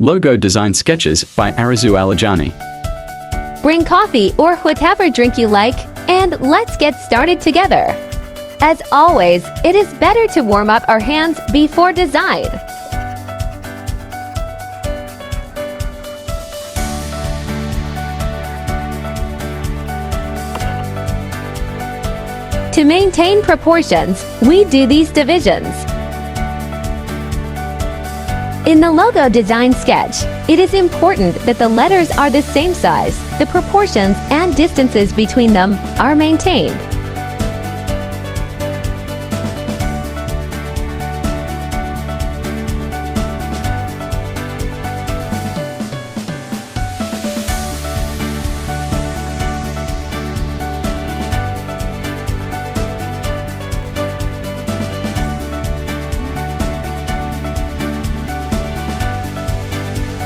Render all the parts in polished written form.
Logo Design Sketches by Arezou Alijani. Bring coffee or whatever drink you like, and let's get started together. As always, it is better to warm up our hands before design. To maintain proportions, we do these divisions. In the logo design sketch, it is important that the letters are the same size, the proportions and distances between them are maintained.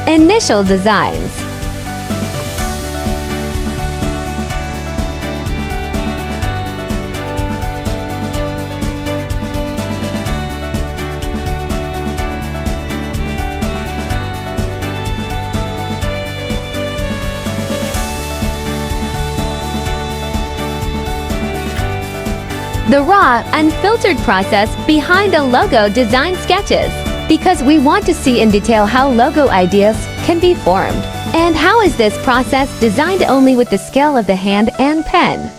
Initial designs. The raw, unfiltered process behind the logo design sketches. Because we want to see in detail how logo ideas can be formed. And how is this process designed only with the skill of the hand and pen?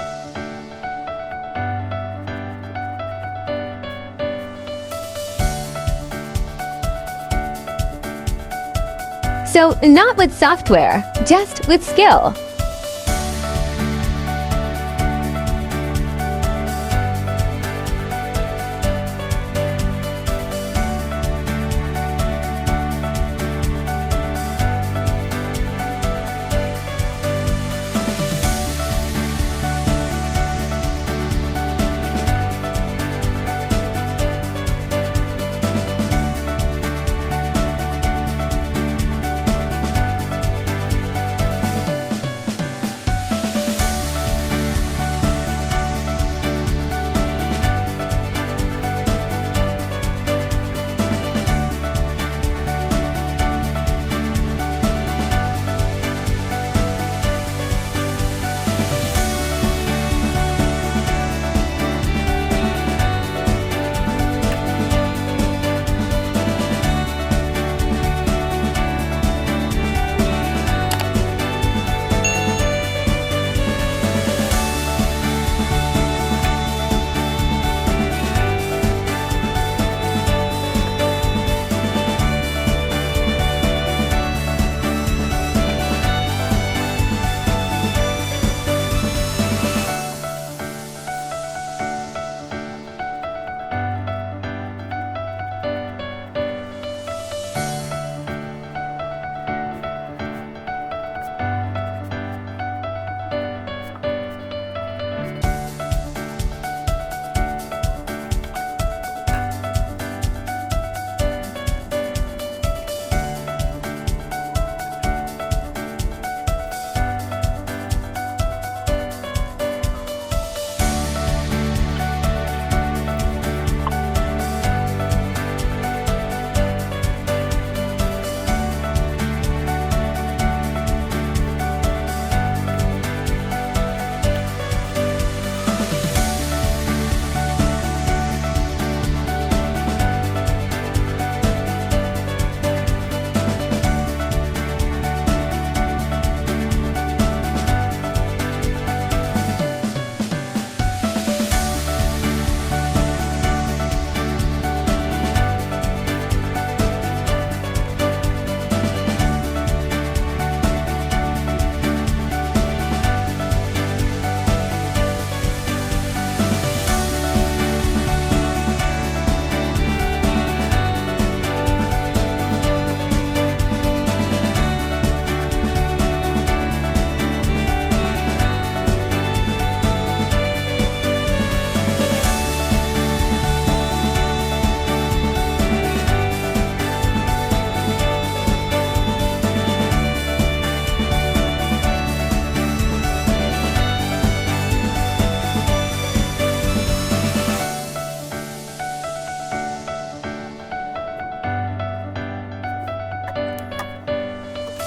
So, not with software, just with skill.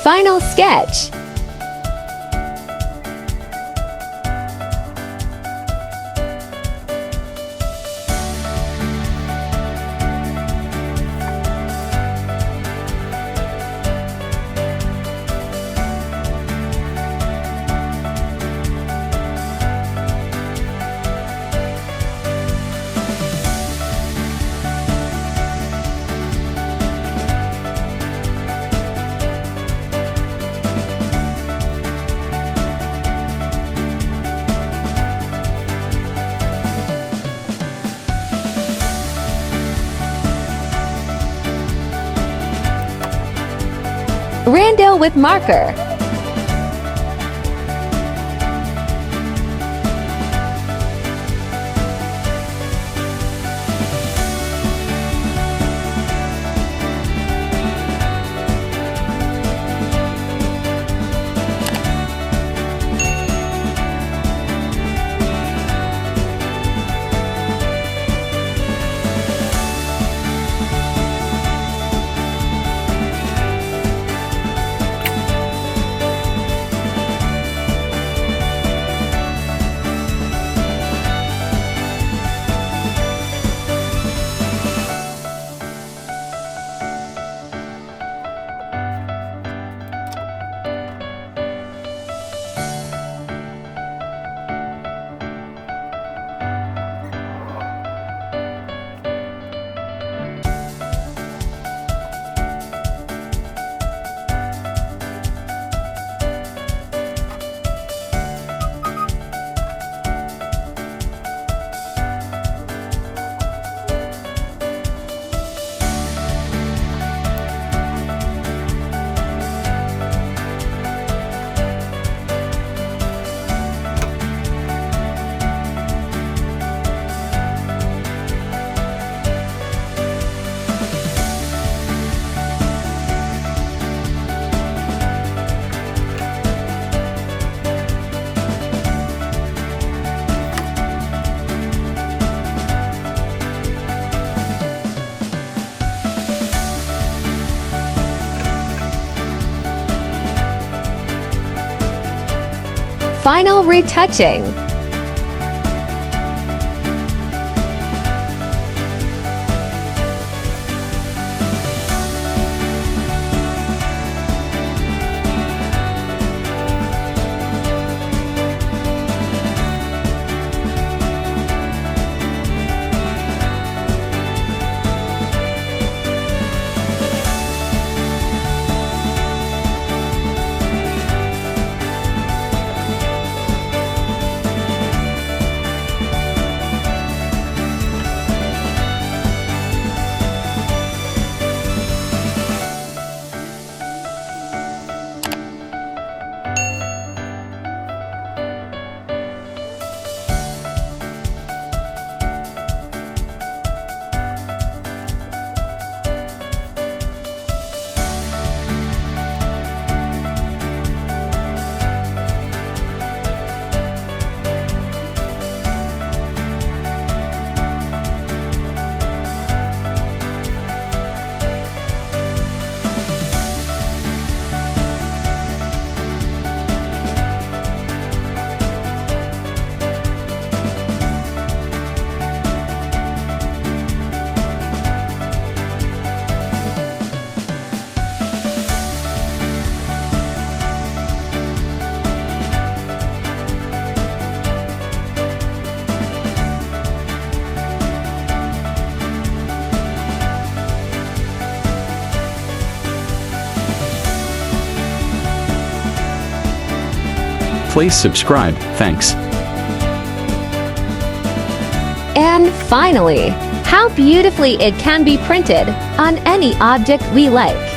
Final sketch. Rando with marker. Final retouching. Please subscribe. Thanks. And finally, how beautifully it can be printed on any object we like.